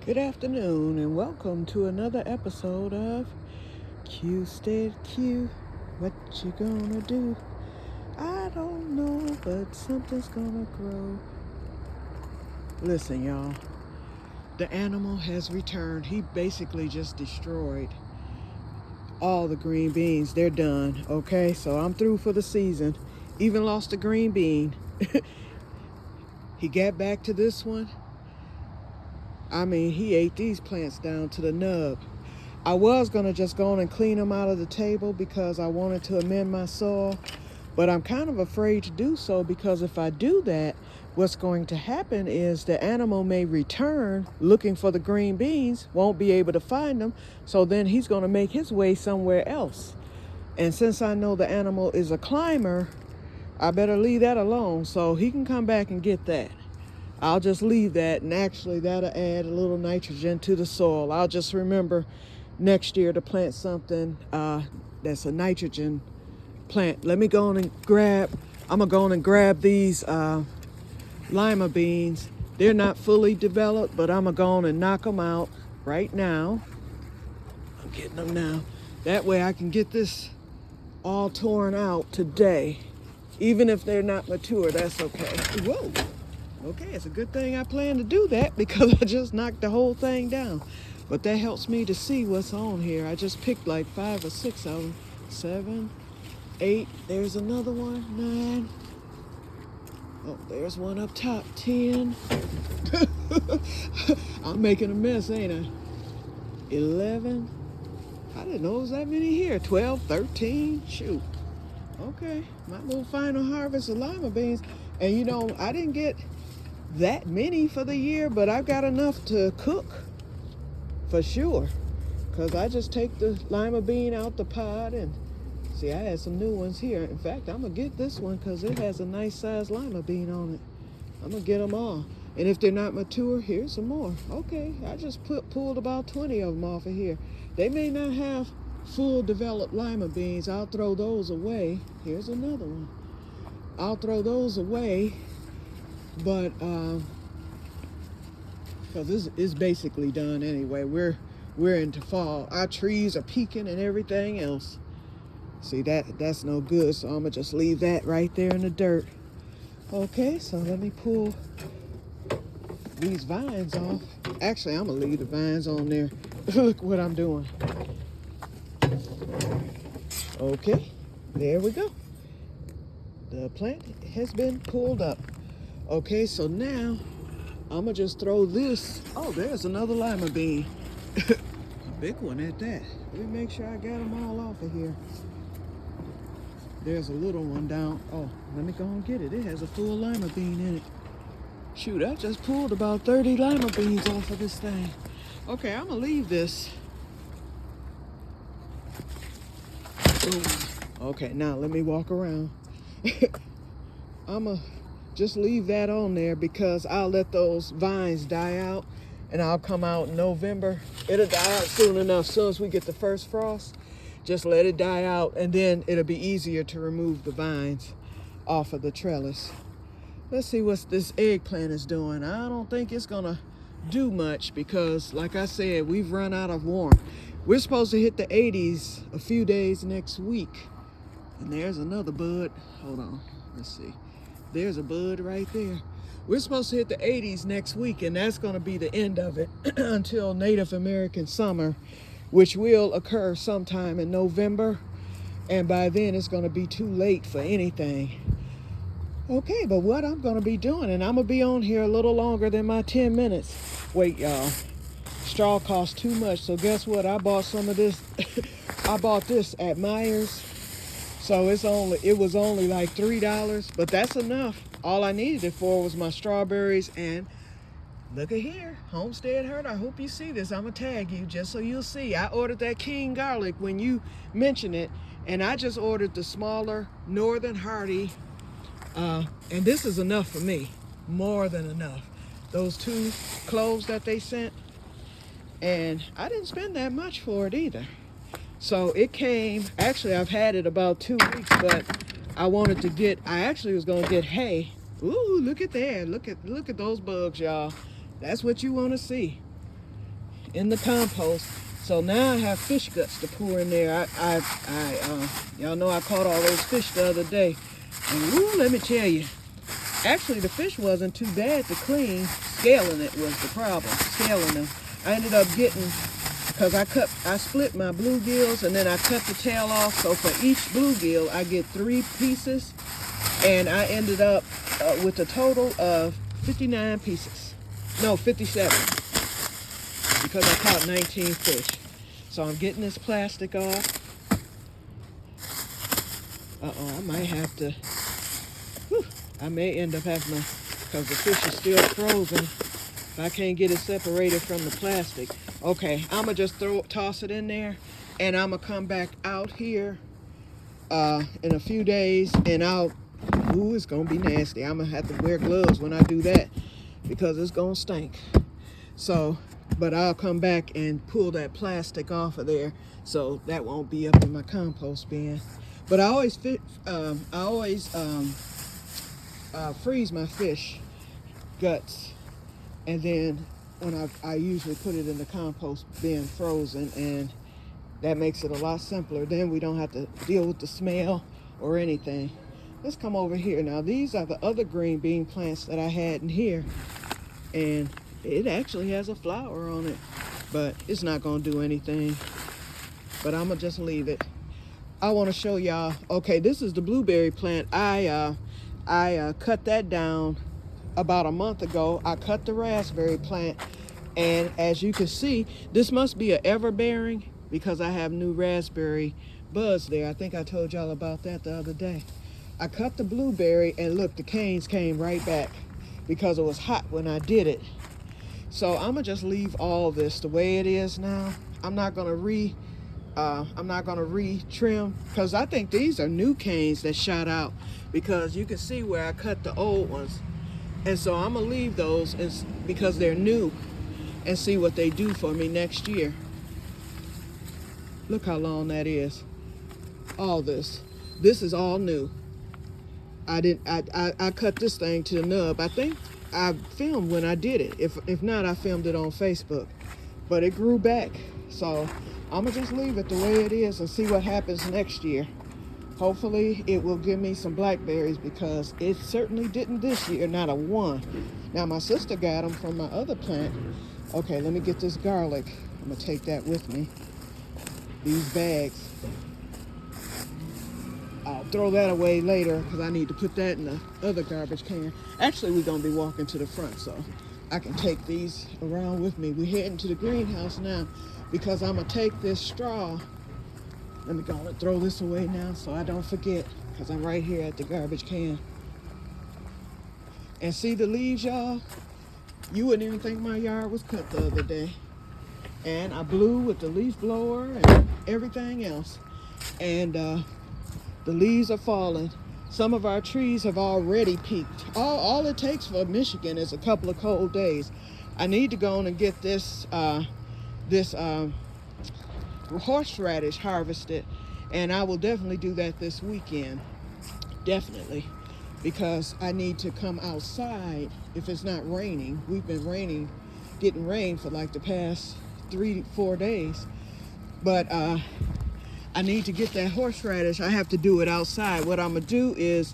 Good afternoon and welcome to another episode of Que-stead-Que. What you gonna do? I don't know, but something's gonna grow. Listen, y'all. The animal has returned. He basically just destroyed all the green beans. They're done, okay? So I'm through for the season. Even lost a green bean. He got back to this one. I mean, he ate these plants down to the nub. I was gonna just go on and clean them out of the table because I wanted to amend my soil, but I'm kind of afraid to do so because if I do that, what's going to happen is the animal may return looking for the green beans, won't be able to find them, so then he's gonna make his way somewhere else. And since I know the animal is a climber, I better leave that alone so he can come back and get that. I'll just leave that, and actually that'll add a little nitrogen to the soil. I'll just remember next year to plant something that's a nitrogen plant. Let me go on and I'm gonna go on and grab these lima beans. They're not fully developed, but I'm gonna go on and knock them out right now. I'm getting them now. That way I can get this all torn out today. Even if they're not mature, that's okay. Whoa. Okay, it's a good thing I plan to do that because I just knocked the whole thing down. But that helps me to see what's on here. I just picked like 5 or 6 of them. 7, 8, there's another one, 9. Oh, there's one up top, 10. I'm making a mess, ain't I? 11. I didn't know it was that many here. 12, 13, shoot. Okay, my little final harvest of lima beans. And you know, I didn't get that many for the year, but I've got enough to cook for sure, because I just take the lima bean out the pod and see, I had some new ones here. In fact, I'm gonna get this one because it has a nice sized lima bean on it. I'm gonna get them all, and if they're not mature, here's some more. Okay, I just pulled about 20 of them off of here. They may not have full developed lima beans. I'll throw those away. Here's another one. I'll throw those away, but because this is basically done anyway. We're into fall. Our trees are peaking and everything else. See, that's no good, so I'm gonna just leave that right there in the dirt. Okay, so let me pull these vines off. Actually, I'm gonna leave the vines on there. Look what I'm doing. Okay, there we go. The plant has been pulled up. Okay, so now I'm gonna just throw this. Oh, there's another lima bean. A big one at that. Let me make sure I got them all off of here. There's a little one down. Oh, let me go and get it. It has a full lima bean in it. Shoot, I just pulled about 30 lima beans off of this thing. Okay, I'm gonna leave this. Ooh. Okay, now let me walk around. I'm gonna just leave that on there because I'll let those vines die out and I'll come out in November. It'll die out soon enough. As soon as we get the first frost, just let it die out and then it'll be easier to remove the vines off of the trellis. Let's see what this eggplant is doing. I don't think it's gonna do much because, like I said, we've run out of warmth. We're supposed to hit the 80s a few days next week. And there's another bud. Hold on, let's see. There's a bud right there. We're supposed to hit the 80s next week, and that's gonna be the end of it until Native American summer, which will occur sometime in November. And by then it's gonna be too late for anything. Okay, but what I'm gonna be doing, and I'm gonna be on here a little longer than my 10 minutes. Wait, y'all. Straw costs too much, so guess what? I bought some of this. I bought this at Myers. So it was only like $3, but that's enough. All I needed it for was my strawberries, and look at here, Homestead Herd. I hope you see this. I'm gonna tag you just so you'll see. I ordered that king garlic when you mentioned it, and I just ordered the smaller Northern Hardy, and this is enough for me, more than enough. Those 2 cloves that they sent, and I didn't spend that much for it either. So it came, actually I've had it about 2 weeks, but I actually was gonna get hay. Ooh, look at that, look at those bugs, y'all. That's what you wanna see. in the compost. So now I have fish guts to pour in there. Y'all know I caught all those fish the other day. And woo, let me tell you, actually the fish wasn't too bad to clean. Scaling it was the problem, scaling them. I ended up getting, because I split my bluegills and then I cut the tail off. So for each bluegill, I get 3 pieces. And I ended up with a total of 59 pieces. No, 57. Because I caught 19 fish. So I'm getting this plastic off. I might have to, I may end up having to, because the fish is still frozen. If I can't get it separated from the plastic. Okay, I'm going to just toss it in there. And I'm going to come back out here in a few days. And ooh, it's going to be nasty. I'm going to have to wear gloves when I do that. Because it's going to stink. So, but I'll come back and pull that plastic off of there. So that won't be up in my compost bin. But I always freeze my fish guts, and then when I usually put it in the compost bin frozen, and that makes it a lot simpler. Then we don't have to deal with the smell or anything. Let's come over here. Now these are the other green bean plants that I had in here, and it actually has a flower on it, but it's not gonna do anything. But I'm gonna just leave it. I want to show y'all. Okay, this is the blueberry plant. I cut that down about a month ago. I cut the raspberry plant, and as you can see, this must be an everbearing because I have new raspberry buds there. I think I told y'all about that the other day. I cut the blueberry, and look, the canes came right back because it was hot when I did it. So I'm gonna just leave all this the way it is now. I'm not gonna re-trim, because I think these are new canes that shot out, because you can see where I cut the old ones. And so I'm gonna leave those because they're new, and see what they do for me next year. Look how long that is. All this is all new. I cut this thing to the nub. I think I filmed when I did it. If not, I filmed it on Facebook. But it grew back. So I'm gonna just leave it the way it is and see what happens next year. Hopefully it will give me some blackberries, because it certainly didn't this year, not a one. Now my sister got them from my other plant. Okay, let me get this garlic. I'm gonna take that with me. These bags. I'll throw that away later because I need to put that in the other garbage can. Actually, we're gonna be walking to the front, so I can take these around with me. We're heading to the greenhouse now, because I'm gonna take this straw. Let me go and throw this away now so I don't forget, because I'm right here at the garbage can. And see the leaves, y'all? You wouldn't even think my yard was cut the other day. And I blew with the leaf blower and everything else. And the leaves are falling. Some of our trees have already peaked. All it takes for Michigan is a couple of cold days. I need to go on and get this horseradish harvested, and I will definitely do that this weekend. Definitely, because I need to come outside if it's not raining. We've been getting rain for like the past 3-4 days, but I need to get that horseradish. I have to do it outside. What I'm gonna do is,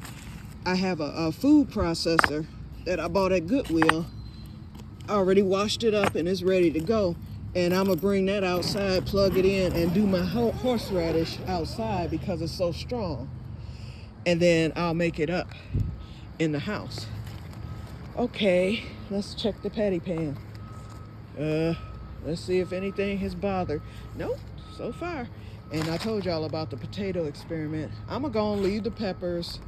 I have a food processor that I bought at Goodwill. I already washed it up and it's ready to go. And I'm gonna bring that outside, plug it in, and do my horseradish outside because it's so strong. And then I'll make it up in the house. Okay, let's check the patty pan. Let's see if anything has bothered. Nope, so far. And I told y'all about the potato experiment. I'm gonna leave the peppers.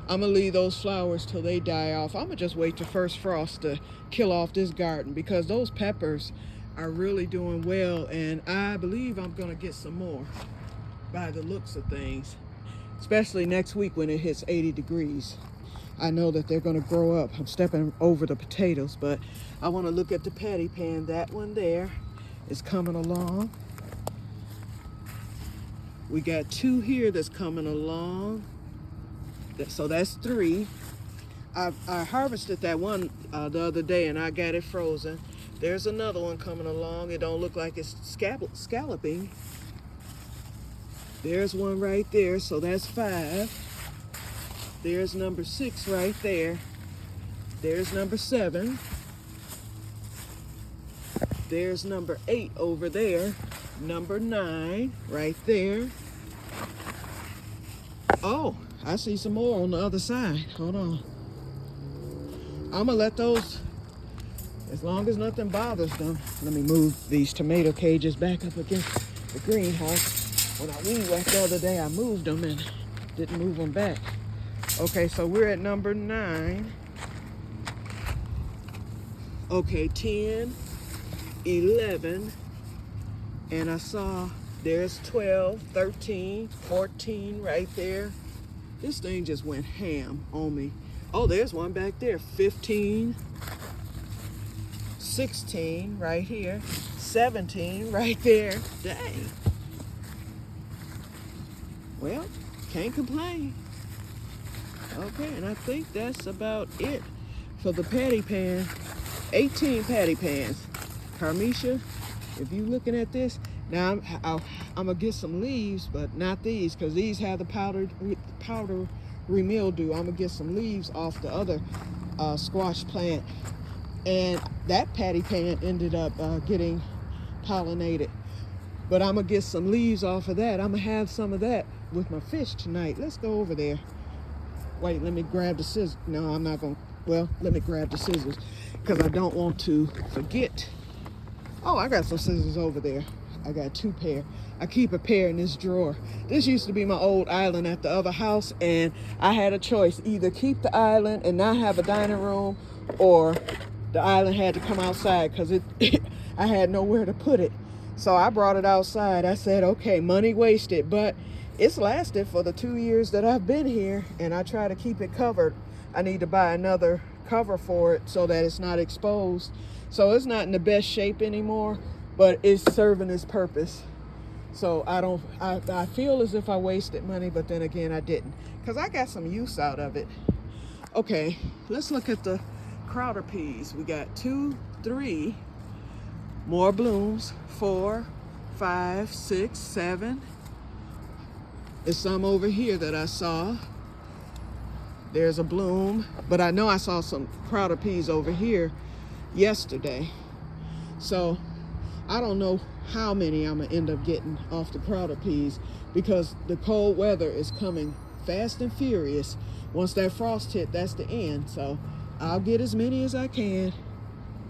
I'm gonna leave those flowers till they die off. I'm gonna just wait till first frost to kill off this garden, because those peppers are really doing well, and I believe I'm gonna get some more by the looks of things, especially next week when it hits 80 degrees. I know that they're gonna grow up. I'm stepping over the potatoes, but I want to look at the patty pan. That one there is coming along. We got 2 here that's coming along, so that's 3. I harvested that one the other day, and I got it frozen. There's another one coming along. It don't look like it's scalloping. There's one right there, so that's 5. There's number 6 right there. There's number 7. There's number 8 over there. Number 9 right there. Oh, I see some more on the other side. Hold on. I'm gonna let those, as long as nothing bothers them. Let me move these tomato cages back up against the greenhouse. When I weed whacked the other day, I moved them and didn't move them back. Okay, so we're at number 9. Okay, 10, 11, and I saw there's 12, 13, 14 right there. This thing just went ham on me. Oh, there's one back there. 15, 16 right here, 17 right there. Dang. Well, can't complain. Okay, and I think that's about it for the patty pan. 18 patty pans. Carmisha, if you looking at this, now I'm gonna get some leaves, but not these, because these have the powdery mildew. I'm gonna get some leaves off the other squash plant, and that patty pan ended up getting pollinated. But I'm gonna get some leaves off of that. I'm gonna have some of that with my fish tonight. Let's go over there. Wait, let me grab the scissors. No, I'm not gonna. Well, let me grab the scissors because I don't want to forget. Oh, I got some scissors over there. I got 2 pair. I keep a pair in this drawer. This used to be my old island at the other house, and I had a choice: either keep the island and not have a dining room, or the island had to come outside because I had nowhere to put it. So I brought it outside. I said, okay, money wasted, but it's lasted for the 2 years that I've been here, and I try to keep it covered. I need to buy another cover for it so that it's not exposed. So it's not in the best shape anymore, but it's serving its purpose. So I feel as if I wasted money, but then again, I didn't, because I got some use out of it. Okay, let's look at the crowder peas. We got 2, 3 more blooms, 4, 5, 6, 7. There's some over here that I saw. There's a bloom, but I know I saw some crowder peas over here yesterday. So I don't know how many I'm gonna end up getting off the crowder peas, because the cold weather is coming fast and furious. Once that frost hit, that's the end. So I'll get as many as I can,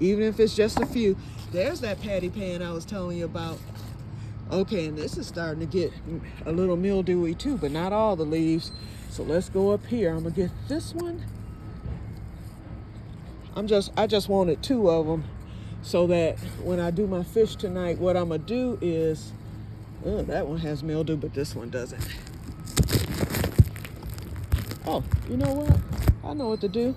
even if it's just a few. There's that patty pan I was telling you about. Okay, and this is starting to get a little mildewy too, but not all the leaves. So let's go up here. I'm gonna get this one. I just wanted 2 of them, so that when I do my fish tonight, what I'm gonna do is, oh, that one has mildew, but this one doesn't. Oh, you know what? I know what to do.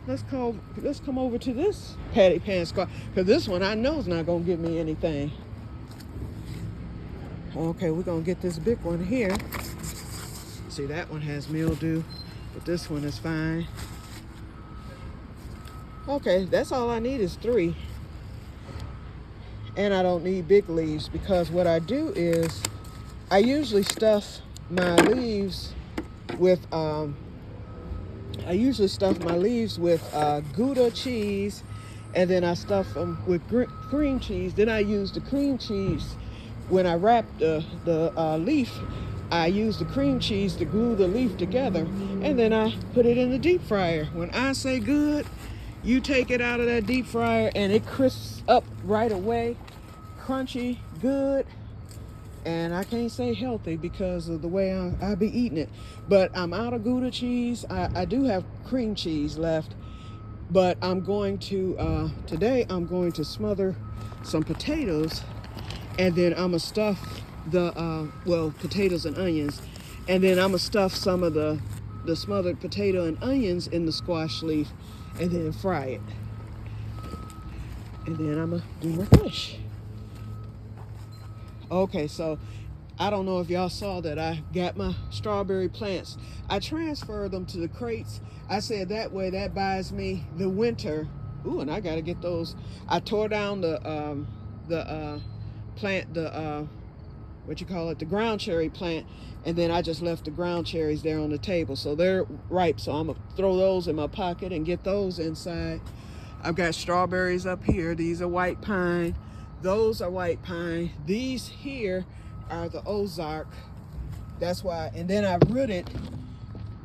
Let's come over to this patty pan squash, because this one I know is not gonna give me anything. Okay, we're gonna get this big one here. See, that one has mildew, but this one is fine. Okay, that's all I need is 3. And I don't need big leaves, because what I do is I usually stuff my leaves with Gouda cheese, and then I stuff them with cream cheese. Then I use the cream cheese when I wrap the leaf. I use the cream cheese to glue the leaf together, and then I put it in the deep fryer. When I say good, you take it out of that deep fryer and it crisps up right away. Crunchy, good, and I can't say healthy because of the way I be eating it. But I'm out of Gouda cheese. I do have cream cheese left, but I'm going to, today I'm going to smother some potatoes, and then I'm gonna stuff the, potatoes and onions, and then I'm gonna stuff some of the smothered potato and onions in the squash leaf, and then fry it. And then I'm gonna do my fish. Okay, so I don't know if y'all saw that I got my strawberry plants. I transferred them to the crates. I said that way that buys me the winter Ooh, and I gotta get those. I tore down the plant, what you call it, the ground cherry plant, and then I just left the ground cherries there on the table, so they're ripe. So I'm gonna throw those in my pocket and get those inside. I've got strawberries up here. These are white pine. Those are white pine. These here are the Ozark. That's why. And then I rooted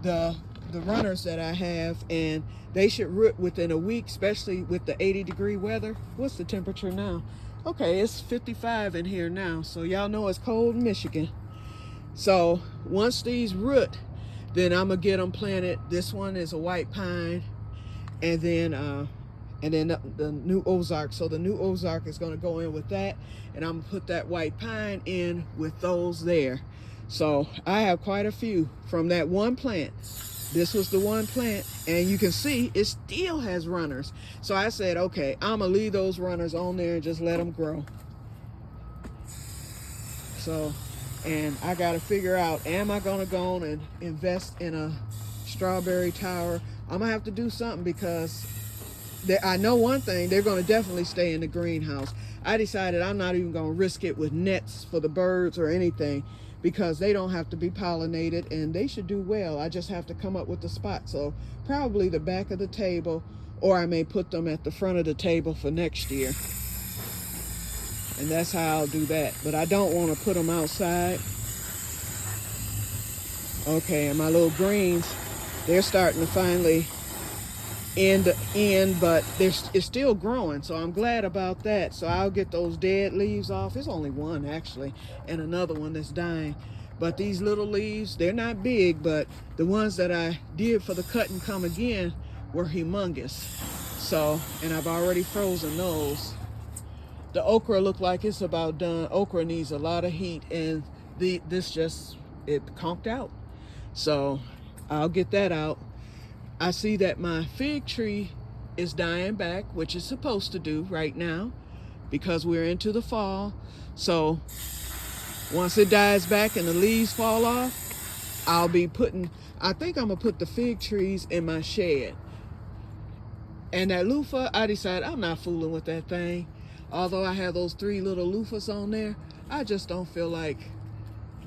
the runners that I have, and they should root within a week, especially with the 80-degree weather. What's the temperature now? Okay, it's 55 in here now, so y'all know it's cold in Michigan. So once these root, then I'm gonna get them planted. This one is a white pine, and then the new Ozark. So the new Ozark is gonna go in with that, and I'm gonna put that white pine in with those there. So I have quite a few from that one plant. This was the one plant, and you can see it still has runners. So I said, okay, I'm gonna leave those runners on there and just let them grow. So, and I gotta figure out, am I gonna go on and invest in a strawberry tower? I'm gonna have to do something, because I know one thing, they're gonna definitely stay in the greenhouse. I decided I'm not even gonna risk it with nets for the birds or anything, because they don't have to be pollinated and they should do well. I just have to come up with the spot. So probably the back of the table, or I may put them at the front of the table for next year. And that's how I'll do that. But I don't want to put them outside. Okay, and my little greens, they're starting to finally end, but it's still growing, so I'm glad about that. So I'll get those dead leaves off. There's only one actually, and another one that's dying. But these little leaves, they're not big, but the ones that I did for the cut and come again were humongous. So, and I've already frozen those. The okra look like it's about done. Okra needs a lot of heat, and it conked out. So I'll get that out. I see that my fig tree is dying back, which it's supposed to do right now, because we're into the fall. So once it dies back and the leaves fall off, I think I'm gonna put the fig trees in my shed. And that loofah, I decided I'm not fooling with that thing. Although I have those 3 little loofahs on there, I just don't feel like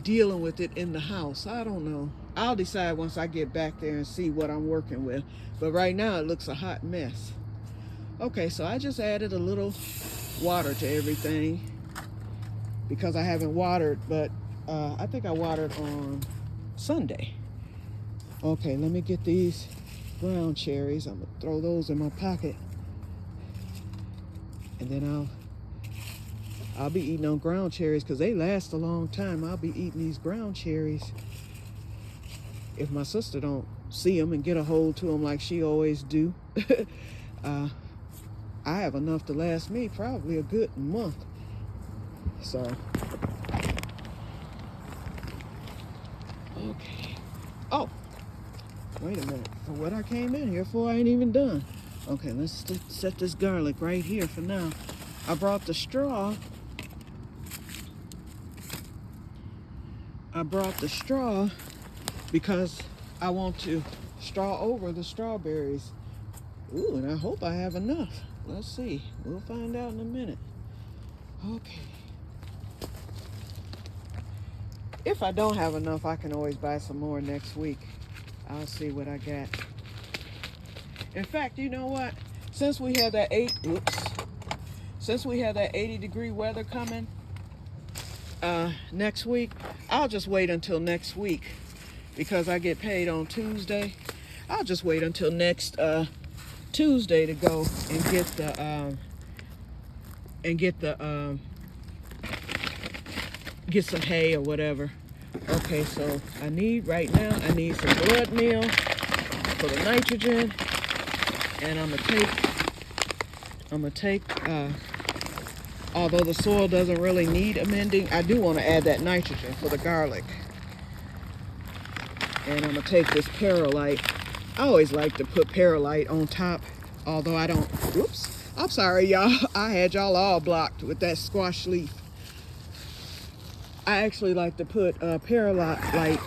dealing with it in the house. I don't know. I'll decide once I get back there and see what I'm working with. But right now it looks a hot mess. Okay, so I just added a little water to everything because I haven't watered, but I think I watered on Sunday. Okay, let me get these ground cherries. I'm gonna throw those in my pocket. And then I'll be eating on ground cherries because they last a long time. I'll be eating these ground cherries if my sister don't see them and get a hold to them like she always do. I have enough to last me probably a good month. So, okay. Oh, wait a minute. For what I came in here for, I ain't even done. Okay, let's set this garlic right here for now. I brought the straw. Because I want to straw over the strawberries. Ooh, and I hope I have enough. Let's see. We'll find out in a minute. Okay. If I don't have enough, I can always buy some more next week. I'll see what I got. In fact, you know what? Since we have that 80-degree weather coming next week, I'll just wait until next week because I get paid on Tuesday. I'll just wait until next Tuesday to go and get some hay or whatever. Okay, so right now I need some blood meal for the nitrogen, and I'm gonna take although the soil doesn't really need amending, I do want to add that nitrogen for the garlic. And I'm gonna take this perlite. I always like to put perlite on top, although I don't. Whoops, I'm sorry y'all. I had y'all all blocked with that squash leaf. I actually like to put perlite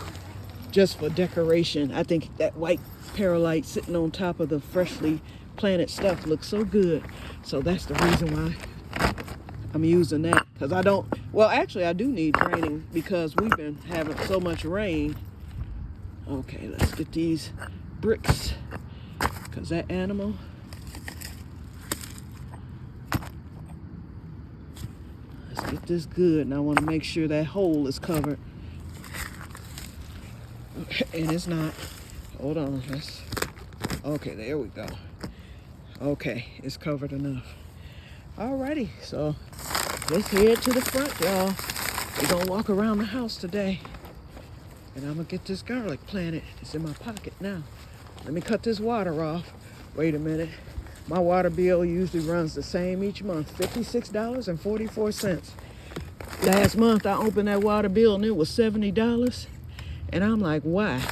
just for decoration. I think that white perlite sitting on top of the freshly planted stuff looks so good. So that's the reason why I'm using that. Because I don't, well, actually I do need draining because we've been having so much rain. Okay, let's get these bricks. Because that animal, let's get this good. And I want to make sure that hole is covered. And it's not. Hold on. Okay, there we go. Okay, it's covered enough. Alrighty, so let's head to the front, y'all. We're gonna walk around the house today. And I'm gonna get this garlic planted. It's in my pocket now. Let me cut this water off. Wait a minute. My water bill usually runs the same each month, $56.44. Last month I opened that water bill and it was $70. And I'm like, why?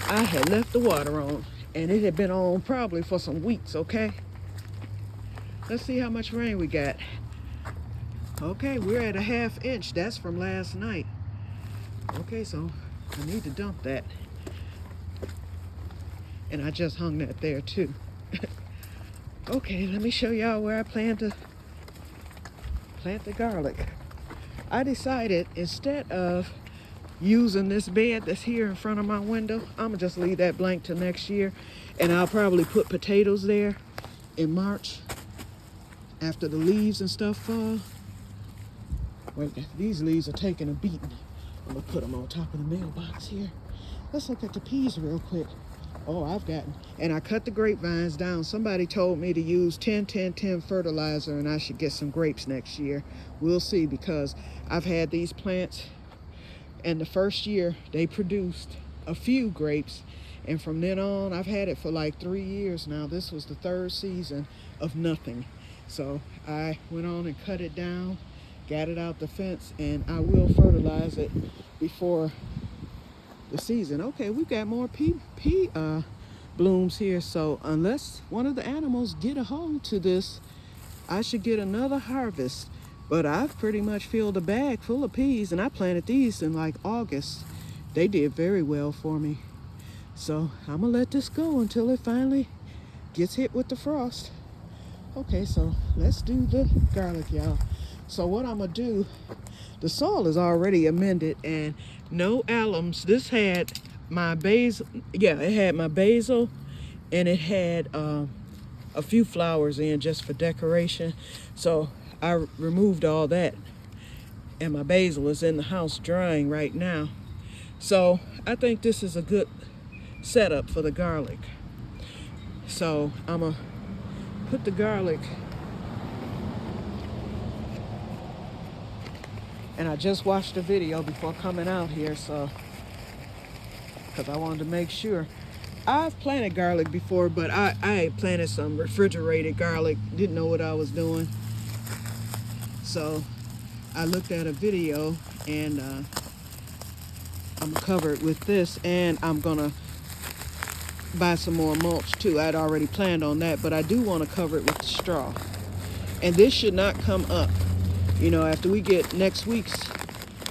I had left the water on and it had been on probably for some weeks, okay? Let's see how much rain we got. Okay, we're at a 1/2 inch. That's from last night. Okay, so I need to dump that. And I just hung that there too. Okay, let me show y'all where I plan to plant the garlic. I decided instead of using this bed that's here in front of my window, I'm gonna just leave that blank till next year. And I'll probably put potatoes there in March after the leaves and stuff fall. Wait, these leaves are taking a beating. I'm gonna put them on top of the mailbox here. Let's look at the peas real quick. Oh, and I cut the grapevines down. Somebody told me to use 10-10-10 fertilizer and I should get some grapes next year. We'll see, because I've had these plants and the first year they produced a few grapes, and from then on I've had it for like 3 years now. This was the 3rd season of nothing. So I went on and cut it down, got it out the fence, and I will fertilize it before the season. Okay, we've got more pea blooms here. So unless one of the animals get a hold to this, I should get another harvest. But I've pretty much filled a bag full of peas, and I planted these in like August. They did very well for me. So I'm gonna let this go until it finally gets hit with the frost. Okay, so let's do the garlic, y'all. So what I'm gonna do, the soil is already amended and no alums. This had my basil, yeah, it had my basil, and it had a few flowers in just for decoration. So I removed all that, and my basil is in the house drying right now. So I think this is a good setup for the garlic. So I'm gonna put the garlic, and I just watched a video before coming out here, so because I wanted to make sure. I've planted garlic before, but I planted some refrigerated garlic, didn't know what I was doing. So I looked at a video, and I'm covered with this, and I'm gonna buy some more mulch too. I'd already planned on that, but I do want to cover it with straw. And this should not come up. You know, after we get next week's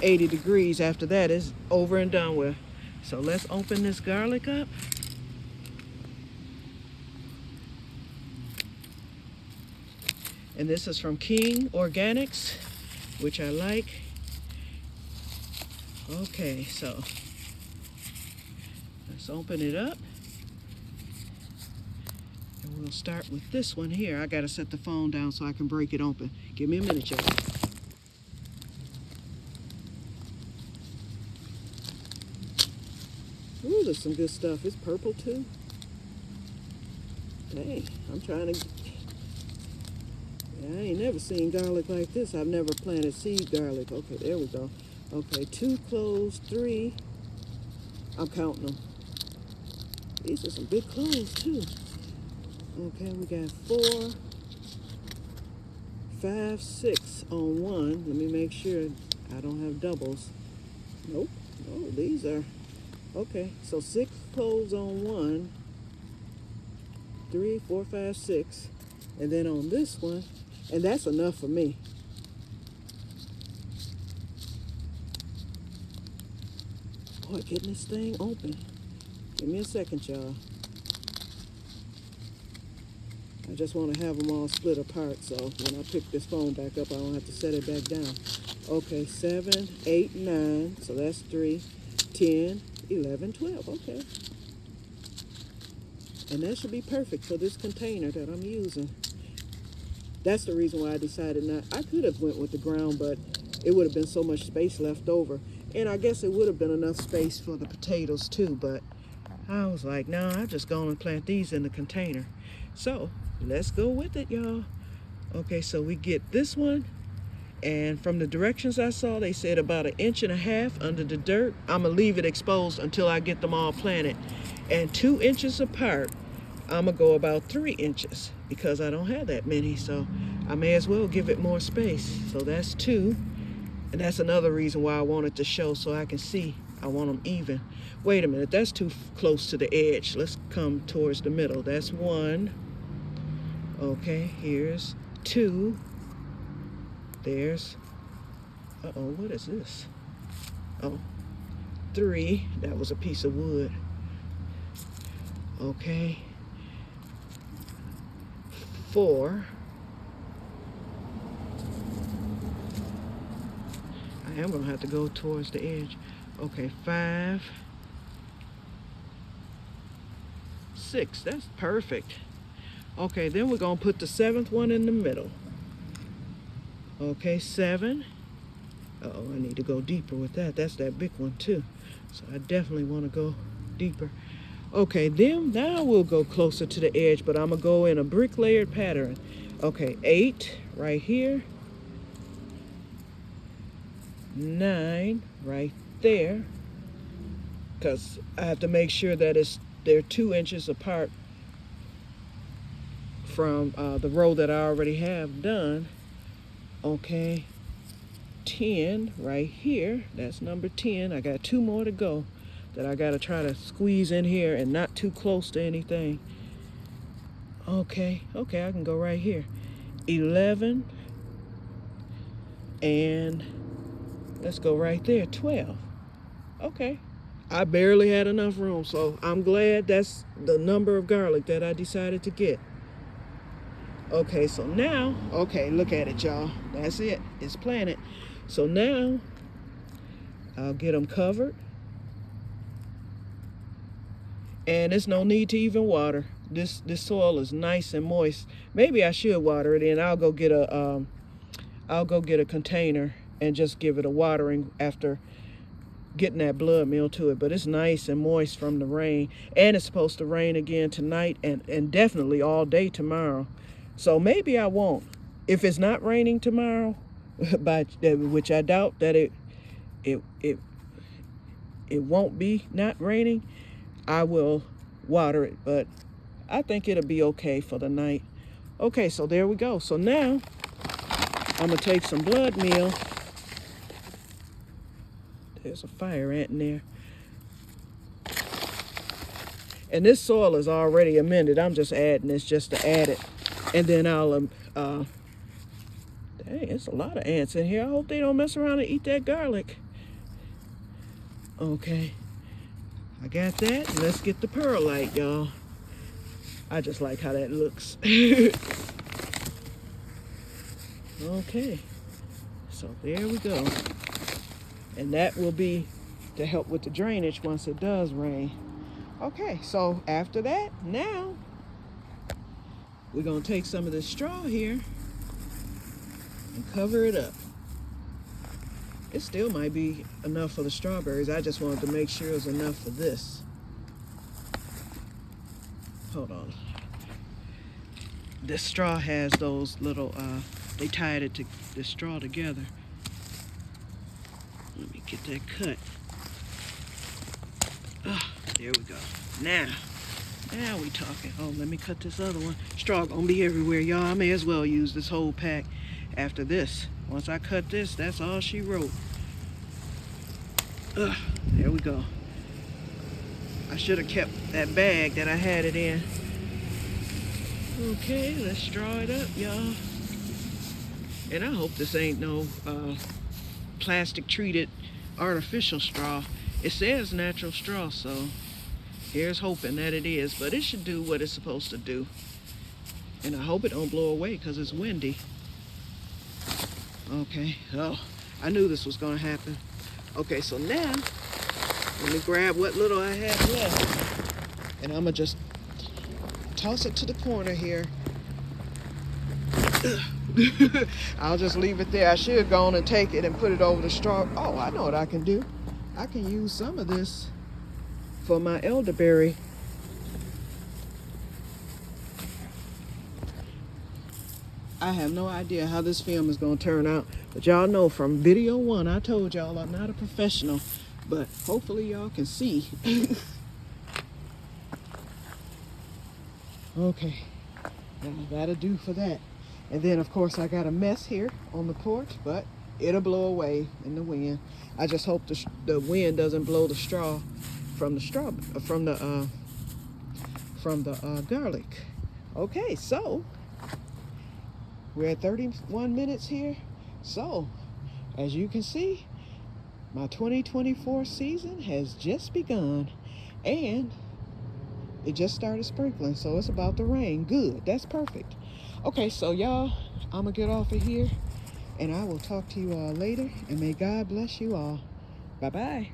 80 degrees, after that it's over and done with. So let's open this garlic up. And this is from King Organics, which I like. Okay, so let's open it up. And we'll start with this one here. I gotta set the phone down so I can break it open. Give me a minute, y'all. Ooh, there's some good stuff. It's purple too. Dang, I'm trying to... I ain't never seen garlic like this. I've never planted seed garlic. Okay, there we go. Okay, 2 cloves, 3. I'm counting them. These are some big cloves too. Okay, we got 4, 5, 6 on one. Let me make sure I don't have doubles. Nope. Oh, these are... Okay, so 6 cloves on one. 3, 4, 5, 6. And then on this one, and that's enough for me. Boy, getting this thing open. Give me a second, y'all. I just want to have them all split apart, so when I pick this phone back up, I don't have to set it back down. Okay, 7, 8, 9, so that's 3, 10, 11, 12, okay. And that should be perfect for this container that I'm using. That's the reason why I decided not. I could have went with the ground, but it would have been so much space left over. And I guess it would have been enough space for the potatoes too, but I was like, no, I'm just going to plant these in the container. So let's go with it, y'all. Okay, so we get this one. And from the directions I saw, they said about 1.5 inches under the dirt. I'm going to leave it exposed until I get them all planted. And 2 inches apart, I'm going to go about 3 inches because I don't have that many. So I may as well give it more space. So that's 2. And that's another reason why I want it to show so I can see. I want them even. Wait a minute, that's too close to the edge. Let's come towards the middle. That's 1. Okay, here's 2. There's, what is this? Oh, 3. That was a piece of wood. Okay. 4. I am going to have to go towards the edge. Okay, 5. 6. That's perfect. Okay, then we're going to put the 7th one in the middle. Okay, 7. Uh-oh, I need to go deeper with that. That's that big one too. So I definitely want to go deeper. Okay, then now we'll go closer to the edge, but I'm going to go in a brick layered pattern. Okay, 8 right here. 9 right there. Because I have to make sure that they're 2 inches apart from the row that I already have done. Okay, 10 right here. That's number 10. I got 2 more to go that I got to try to squeeze in here and not too close to anything. Okay, I can go right here. 11. And let's go right there, 12. Okay. I barely had enough room, so I'm glad that's the number of garlic that I decided to get. Okay, so now, okay, look at it, y'all. That's it. It's planted. So now, I'll get them covered. And there's no need to even water. This soil is nice and moist. Maybe I should water it in. I'll go get a container and just give it a watering after getting that blood meal to it. But it's nice and moist from the rain. And it's supposed to rain again tonight and definitely all day tomorrow. So maybe I won't. If it's not raining tomorrow, which I doubt that it won't be not raining, I will water it. But I think it'll be okay for the night. Okay, so there we go. So now I'm gonna take some blood meal. There's a fire ant in there. And this soil is already amended. I'm just adding this just to add it. And then I'll, dang, it's a lot of ants in here. I hope they don't mess around and eat that garlic. Okay, I got that. Let's get the perlite, y'all. I just like how that looks. Okay, so there we go. And that will be to help with the drainage once it does rain. Okay, so after that, now we're going to take some of this straw here and cover it up. It still might be enough for the strawberries. I just wanted to make sure it was enough for this. Hold on. This straw has those little, they tied it to the straw together. Let me get that cut. There we go. Now we talking. Oh, let me cut this other one. Straw gonna be everywhere, y'all. I may as well use this whole pack after this. Once I cut this, that's all she wrote. There we go. I should have kept that bag that I had it in. Okay, let's straw it up, y'all. And I hope this ain't no plastic treated artificial straw. It says natural straw, so here's hoping that it is, but it should do what it's supposed to do. And I hope it don't blow away because it's windy. Okay, oh, I knew this was gonna happen. Okay, so now, let me grab what little I have left. And I'm gonna just toss it to the corner here. I'll just leave it there. I should go on and take it and put it over the straw. Oh, I know what I can do. I can use some of this for my elderberry. I have no idea how this film is going to turn out, but y'all know from video one, I told y'all I'm not a professional, but hopefully y'all can see. Okay, that'll do for that. And then of course I got a mess here on the porch, but it'll blow away in the wind. I just hope the wind doesn't blow the straw from the garlic. Okay, so we're at 31 minutes here. So, as you can see, my 2024 season has just begun. And it just started sprinkling, so it's about to rain. Good, that's perfect. Okay, so y'all, I'm gonna get off of here. And I will talk to you all later. And may God bless you all. Bye-bye.